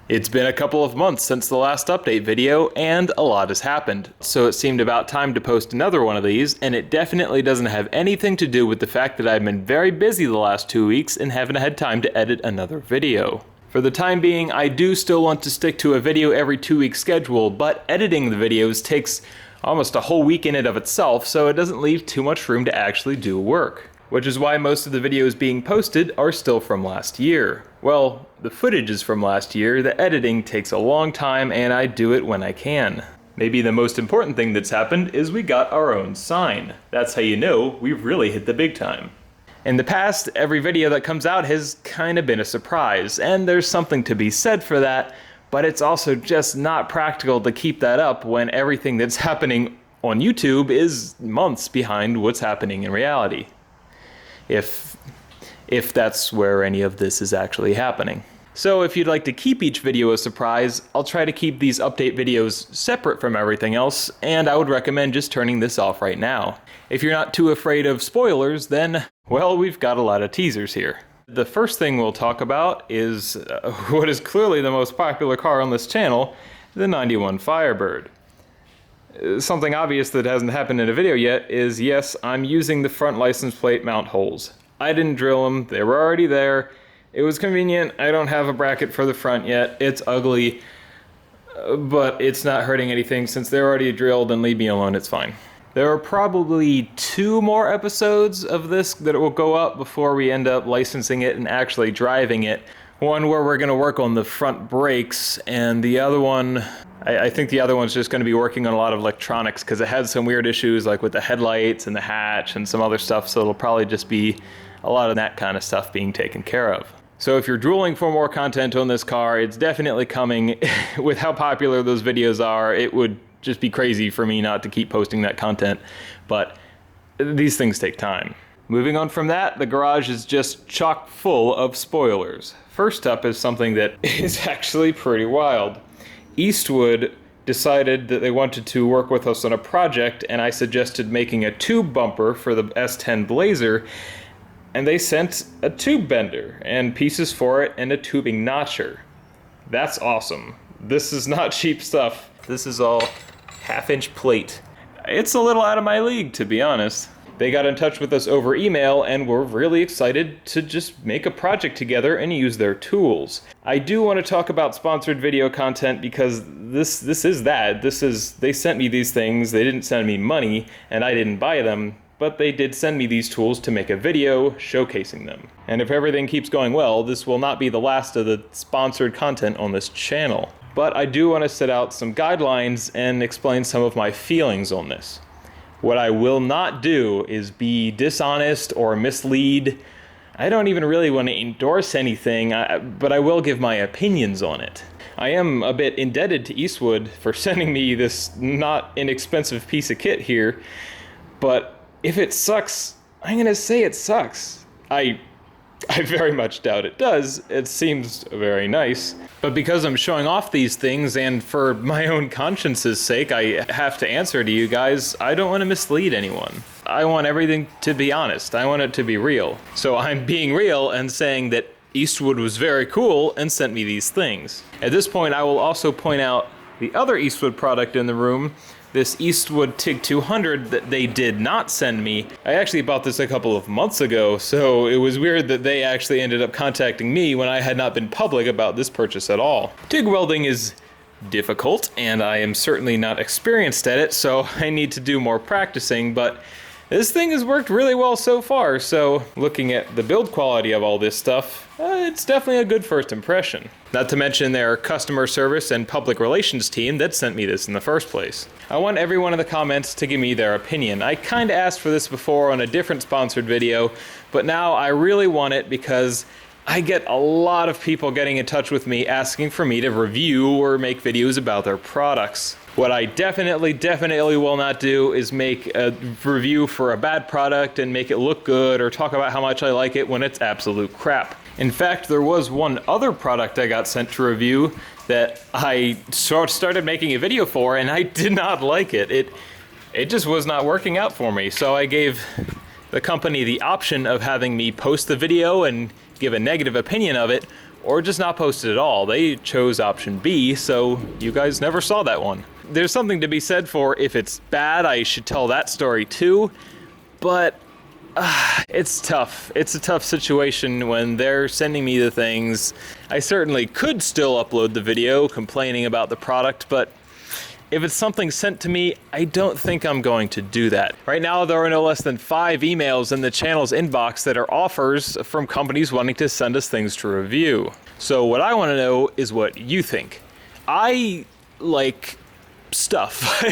It's been a couple of months since the last update video, and a lot has happened, so it seemed about time to post another one of these, and it definitely doesn't have anything to do with the fact that I've been very busy the last 2 weeks and haven't had time to edit another video. For the time being, I do still want to stick to a video every 2-week schedule, but editing the videos takes almost a whole week in and of itself, so it doesn't leave too much room to actually do work. Which is why most of the videos being posted are still from last year. Well, the footage is from last year, the editing takes a long time, and I do it when I can. Maybe the most important thing that's happened is we got our own sign. That's how you know we've really hit the big time. In the past, every video that comes out has kind of been a surprise, and there's something to be said for that, but it's also just not practical to keep that up when everything that's happening on YouTube is months behind what's happening in reality. If that's where any of this is actually happening. So if you'd like to keep each video a surprise, I'll try to keep these update videos separate from everything else, and I would recommend just turning this off right now. If you're not too afraid of spoilers, then, well, we've got a lot of teasers here. The first thing we'll talk about is what is clearly the most popular car on this channel, the 91 Firebird. Something obvious that hasn't happened in a video yet is, yes, I'm using the front license plate mount holes. I didn't drill them, they were already there. It was convenient. I don't have a bracket for the front yet. It's ugly, but it's not hurting anything since they're already drilled, and leave me alone, it's fine. There are probably 2 more episodes of this that will go up before we end up licensing it and actually driving it. One where we're gonna work on the front brakes, and the other one, I think the other one's just gonna be working on a lot of electronics because it had some weird issues like with the headlights and the hatch and some other stuff, so it'll probably just be a lot of that kind of stuff being taken care of. So if you're drooling for more content on this car, it's definitely coming. With how popular those videos are, it would just be crazy for me not to keep posting that content, but these things take time. Moving on from that, the garage is just chock full of spoilers. First up is something that is actually pretty wild. Eastwood decided that they wanted to work with us on a project, and I suggested making a tube bumper for the S10 Blazer, and they sent a tube bender and pieces for it and a tubing notcher. That's awesome. This is not cheap stuff. This is all 1/2-inch plate. It's a little out of my league, to be honest. They got in touch with us over email and were really excited to just make a project together and use their tools. I do want to talk about sponsored video content because this is that. They sent me these things, they didn't send me money, and I didn't buy them, but they did send me these tools to make a video showcasing them. And if everything keeps going well, this will not be the last of the sponsored content on this channel. But I do want to set out some guidelines and explain some of my feelings on this. What I will not do is be dishonest or mislead. I don't even really want to endorse anything, but I will give my opinions on it. I am a bit indebted to Eastwood for sending me this not inexpensive piece of kit here, but if it sucks, I'm gonna say it sucks. I very much doubt it does. It seems very nice. But because I'm showing off these things and for my own conscience's sake, I have to answer to you guys, I don't want to mislead anyone. I want everything to be honest. I want it to be real. So I'm being real and saying that Eastwood was very cool and sent me these things. At this point, I will also point out the other Eastwood product in the room, this Eastwood Take 200 that they did not send me. I actually bought this a couple of months ago, so it was weird that they actually ended up contacting me when I had not been public about this purchase at all. TIG welding is difficult, and I am certainly not experienced at it, so I need to do more practicing, but this thing has worked really well so far, so looking at the build quality of all this stuff, it's definitely a good first impression. Not to mention their customer service and public relations team that sent me this in the first place. I want everyone in the comments to give me their opinion. I kinda asked for this before on a different sponsored video, but now I really want it because I get a lot of people getting in touch with me asking for me to review or make videos about their products. What I definitely will not do is make a review for a bad product and make it look good or talk about how much I like it when it's absolute crap. In fact, there was one other product I got sent to review that I started making a video for and I did not like it. It just was not working out for me, so I gave the company the option of having me post the video and give a negative opinion of it, or just not post it at all. They chose option B, so you guys never saw that one. There's something to be said for if it's bad, I should tell that story too, but it's tough. It's a tough situation when they're sending me the things. I certainly could still upload the video complaining about the product, but if it's something sent to me, I don't think I'm going to do that. Right now, there are no less than 5 emails in the channel's inbox that are offers from companies wanting to send us things to review. So what I want to know is what you think. I like stuff.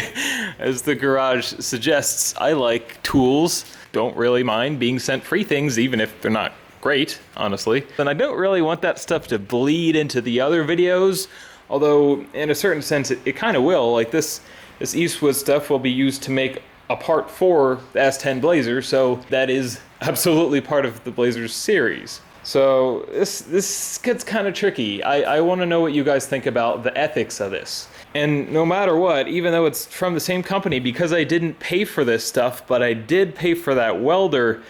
As the garage suggests, I like tools. Don't really mind being sent free things, even if they're not great, honestly. And I don't really want that stuff to bleed into the other videos. Although, in a certain sense, it kind of will. Like this Eastwood stuff will be used to make a part for the S10 Blazer, so that is absolutely part of the Blazers series. So this gets kind of tricky. I want to know what you guys think about the ethics of this. And no matter what, even though it's from the same company, because I didn't pay for this stuff, but I did pay for that welder,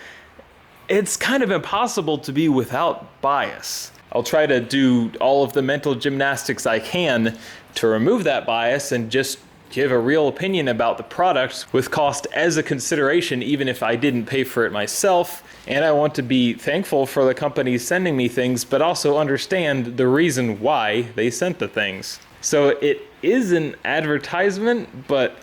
it's kind of impossible to be without bias. I'll try to do all of the mental gymnastics I can to remove that bias and just give a real opinion about the product with cost as a consideration, even if I didn't pay for it myself. And I want to be thankful for the companies sending me things, but also understand the reason why they sent the things. So it is an advertisement, but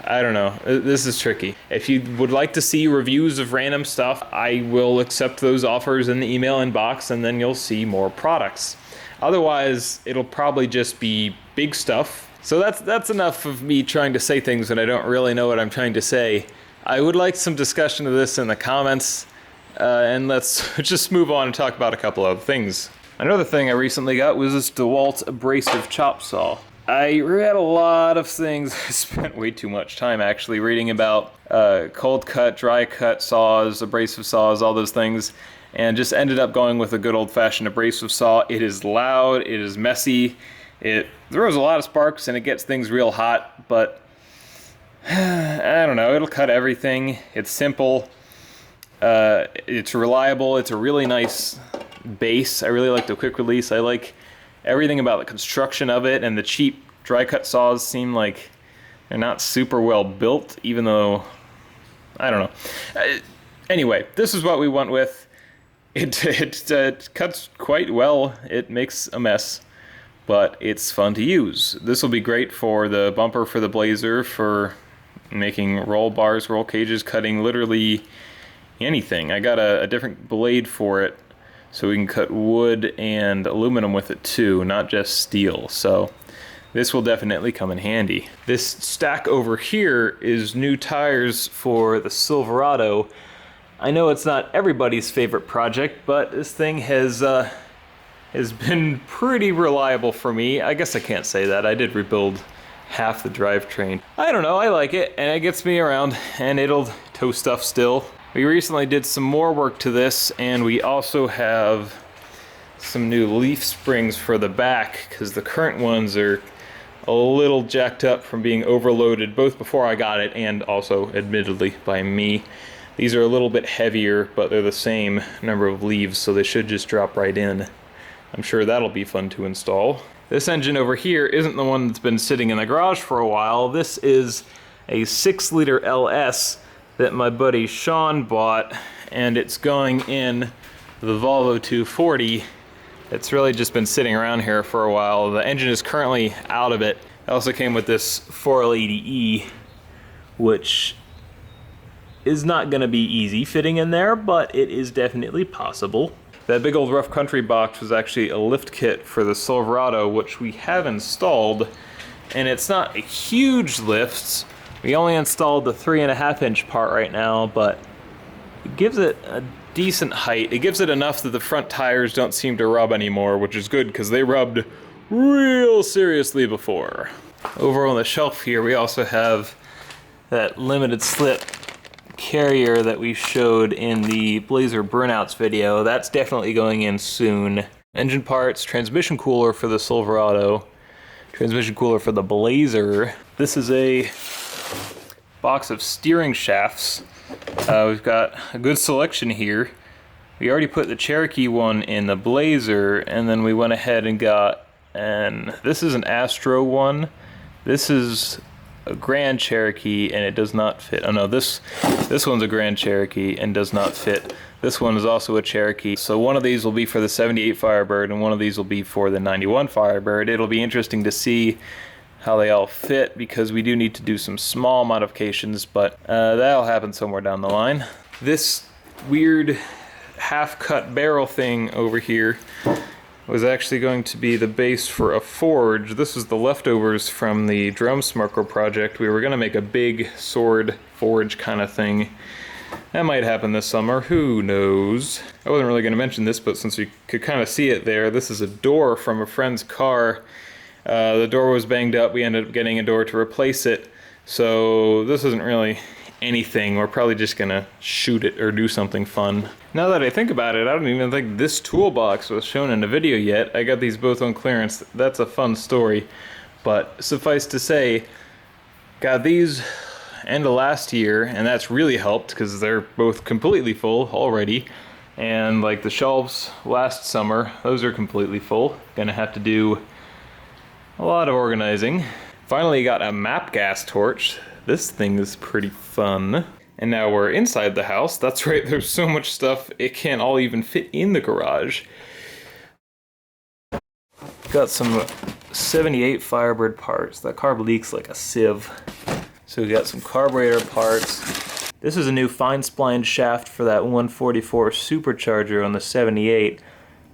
I don't know. This is tricky. If you would like to see reviews of random stuff, I will accept those offers in the email inbox, and then you'll see more products. Otherwise, it'll probably just be big stuff. So that's enough of me trying to say things when I don't really know what I'm trying to say. I would like some discussion of this in the comments, and let's just move on and talk about a couple of things. Another thing I recently got was this DeWalt abrasive chop saw. I read a lot of things. I spent way too much time actually reading about cold cut, dry cut saws, abrasive saws, all those things, and just ended up going with a good old-fashioned abrasive saw. It is loud, it is messy, it throws a lot of sparks, and it gets things real hot, but I don't know, it'll cut everything. It's simple, it's reliable, it's a really nice base. I really like the quick release. I like everything about the construction of it, and the cheap dry cut saws seem like they're not super well built, even though, I don't know. Anyway, this is what we went with. It cuts quite well. It makes a mess, but it's fun to use. This will be great for the bumper for the Blazer, for making roll bars, roll cages, cutting literally anything. I got a different blade for it, so we can cut wood and aluminum with it too, not just steel. So this will definitely come in handy. This stack over here is new tires for the Silverado. I know it's not everybody's favorite project, but this thing has been pretty reliable for me. I guess I can't say that. I did rebuild half the drivetrain. I don't know, I like it, and it gets me around, and it'll tow stuff still. We recently did some more work to this, and we also have some new leaf springs for the back, because the current ones are a little jacked up from being overloaded, both before I got it and also, admittedly, by me. These are a little bit heavier, but they're the same number of leaves, so they should just drop right in. I'm sure that'll be fun to install. This engine over here isn't the one that's been sitting in the garage for a while. This is a 6-liter LS that my buddy Sean bought, and it's going in the Volvo 240. It's really just been sitting around here for a while. The engine is currently out of it. It also came with this 480E, which is not going to be easy fitting in there, but it is definitely possible. That big old Rough Country box was actually a lift kit for the Silverado, which we have installed, and it's not a huge lift. We only installed the 3.5-inch part right now, but it gives it a decent height. It gives it enough that the front tires don't seem to rub anymore, which is good because they rubbed real seriously before. Over on the shelf here, we also have that limited slip carrier that we showed in the Blazer Burnouts video. That's definitely going in soon. Engine parts, transmission cooler for the Silverado, transmission cooler for the Blazer. This is a box of steering shafts. We've got a good selection here. We already put the Cherokee one in the Blazer, and then we went ahead and got, and this is an Astro one. This is a Grand Cherokee, and it does not fit. Oh no, this one's a Grand Cherokee and does not fit. This one is also a Cherokee. So one of these will be for the 78 Firebird, and one of these will be for the 91 Firebird. It'll be interesting to see how they all fit, because we do need to do some small modifications, but that'll happen somewhere down the line. This weird half-cut barrel thing over here was actually going to be the base for a forge. This is the leftovers from the drum smoker project. We were going to make a big sword forge kind of thing. That might happen this summer, who knows. I wasn't really going to mention this, but since you could kind of see it there, this is a door from a friend's car. The door was banged up. We ended up getting a door to replace it. So this isn't really anything. We're probably just gonna shoot it or do something fun. Now that I think about it, I don't even think this toolbox was shown in the video yet. I got these both on clearance. That's a fun story. But suffice to say, got these end of last year, and that's really helped because they're both completely full already. And like the shelves last summer, those are completely full. Gonna have to do a lot of organizing. Finally got a map gas torch. This thing is pretty fun. And now we're inside the house. That's right, there's so much stuff it can't all even fit in the garage. Got some 78 Firebird parts. That carb leaks like a sieve. So we got some carburetor parts. This is a new fine spline shaft for that 144 supercharger on the 78.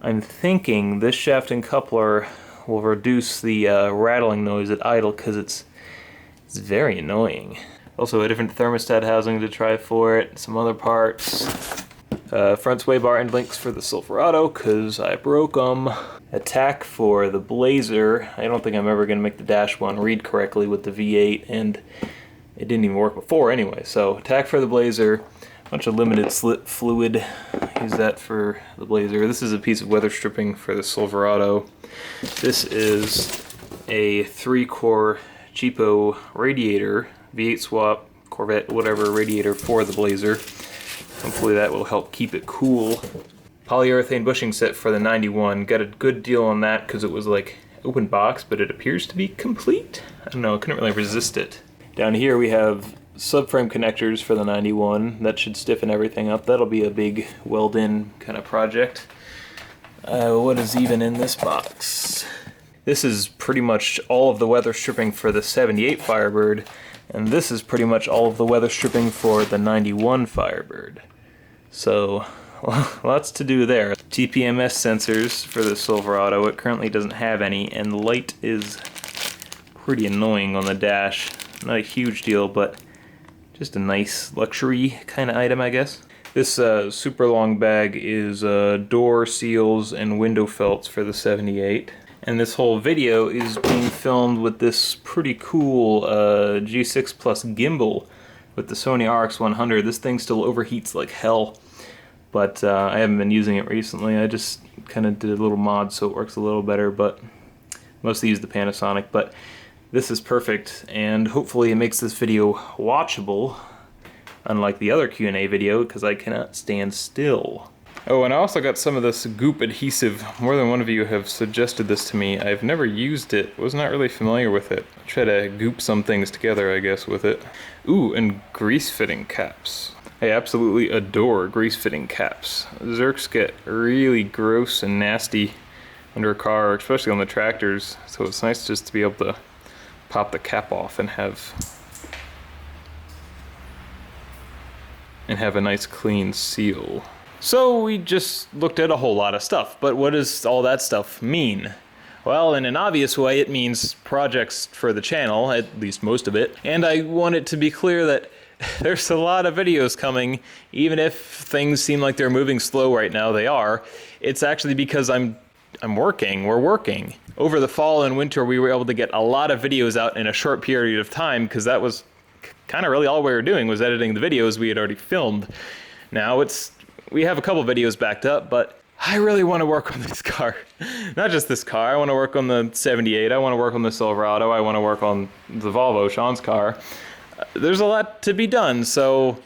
I'm thinking this shaft and coupler will reduce the rattling noise at idle, because it's very annoying. Also a different thermostat housing to try for it, some other parts. Front sway bar end links for the Silverado, because I broke them. A tack for the Blazer. I don't think I'm ever going to make the dash one read correctly with the V8, and it didn't even work before anyway. So tack for the Blazer, a bunch of limited slip fluid. Use that for the Blazer. This is a piece of weather stripping for the Silverado. This is a 3-core cheapo radiator, V8 swap, Corvette, whatever radiator for the Blazer. Hopefully that will help keep it cool. Polyurethane bushing set for the 91. Got a good deal on that because it was like open box, but it appears to be complete. I don't know, I couldn't really resist it. Down here we have subframe connectors for the 91. That should stiffen everything up. That'll be a big weld-in kind of project. What is even in this box? This is pretty much all of the weather stripping for the 78 Firebird, and this is pretty much all of the weather stripping for the 91 Firebird. So, lots to do there. TPMS sensors for the Silverado. It currently doesn't have any, and the light is pretty annoying on the dash. Not a huge deal, but just a nice luxury kind of item, I guess. This super long bag is door seals and window felts for the 78. And this whole video is being filmed with this pretty cool G6 Plus gimbal with the Sony RX100. This thing still overheats like hell, but I haven't been using it recently. I just kind of did a little mod so it works a little better, but mostly use the Panasonic. But this is perfect, and hopefully it makes this video watchable, unlike the other Q&A video, because I cannot stand still. Oh, and I also got some of this goop adhesive. More than one of you have suggested this to me. I've never used it, was not really familiar with it. I try to goop some things together, I guess, with it. Ooh, and grease fitting caps. I absolutely adore grease fitting caps. Zerks get really gross and nasty under a car, especially on the tractors, so it's nice just to be able to pop the cap off and have a nice clean seal. So we just looked at a whole lot of stuff, but what does all that stuff mean? Well, in an obvious way, it means projects for the channel, at least most of it. And I want it to be clear that there's a lot of videos coming, even if things seem like they're moving slow right now, they are. It's actually because I'm working, we're working. Over the fall and winter, we were able to get a lot of videos out in a short period of time, because that was kind of really all we were doing, was editing the videos we had already filmed. Now we have a couple videos backed up, but I really want to work on this car. Not just this car, I want to work on the 78, I want to work on the Silverado, I want to work on the Volvo, Sean's car. There's a lot to be done, so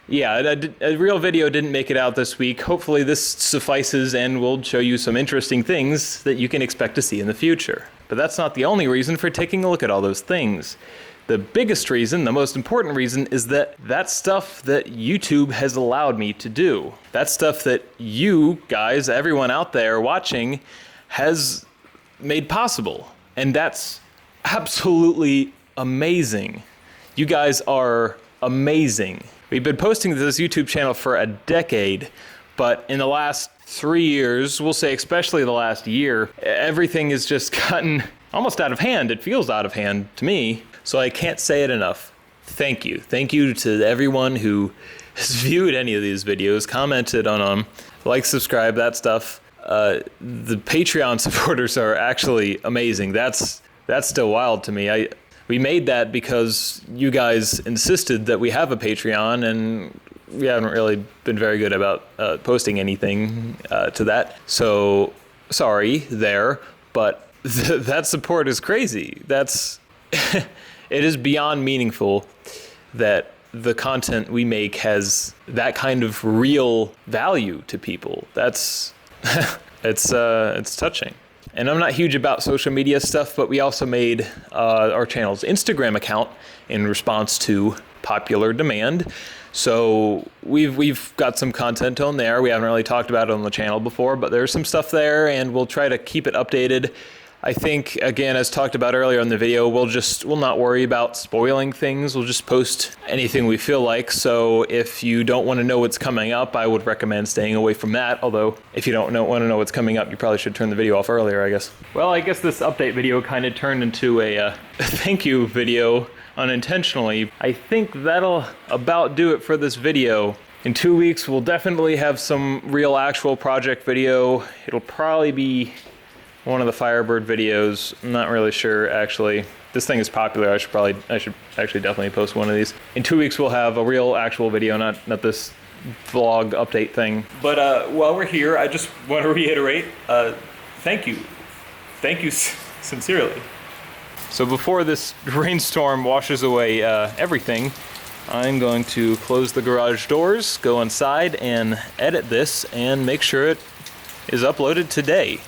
Yeah, a real video didn't make it out this week. Hopefully this suffices and will show you some interesting things that you can expect to see in the future. But that's not the only reason for taking a look at all those things. The biggest reason, the most important reason, is that that's stuff that YouTube has allowed me to do. That's stuff that you guys, everyone out there watching, has made possible. And that's absolutely amazing. You guys are amazing. We've been posting to this YouTube channel for a decade, but in the last 3 years, we'll say especially the last year, everything has just gotten almost out of hand. It feels out of hand to me, so I can't say it enough. Thank you. Thank you to everyone who has viewed any of these videos, commented on them, like, subscribe, that stuff. The Patreon supporters are actually amazing. That's still wild to me. We made that because you guys insisted that we have a Patreon, and we haven't really been very good about posting anything to that. So sorry there, but that support is crazy. That's it is beyond meaningful that the content we make has that kind of real value to people. That's it's touching. And I'm not huge about social media stuff, but we also made our channel's Instagram account in response to popular demand. So we've got some content on there. We haven't really talked about it on the channel before, but there's some stuff there, and we'll try to keep it updated. I think, again, as talked about earlier in the video, we'll not worry about spoiling things. We'll just post anything we feel like. So if you don't want to know what's coming up, I would recommend staying away from that. Although, if you don't want to know what's coming up, you probably should turn the video off earlier, I guess. Well, I guess this update video kind of turned into a thank you video unintentionally. I think that'll about do it for this video. In 2 weeks, we'll definitely have some real actual project video. It'll probably be one of the Firebird videos. I'm not really sure, actually. This thing is popular. I should actually definitely post one of these. In 2 weeks, we'll have a real actual video, not this vlog update thing. But while we're here, I just want to reiterate, thank you. Thank you sincerely. So before this rainstorm washes away everything, I'm going to close the garage doors, go inside and edit this and make sure it is uploaded today.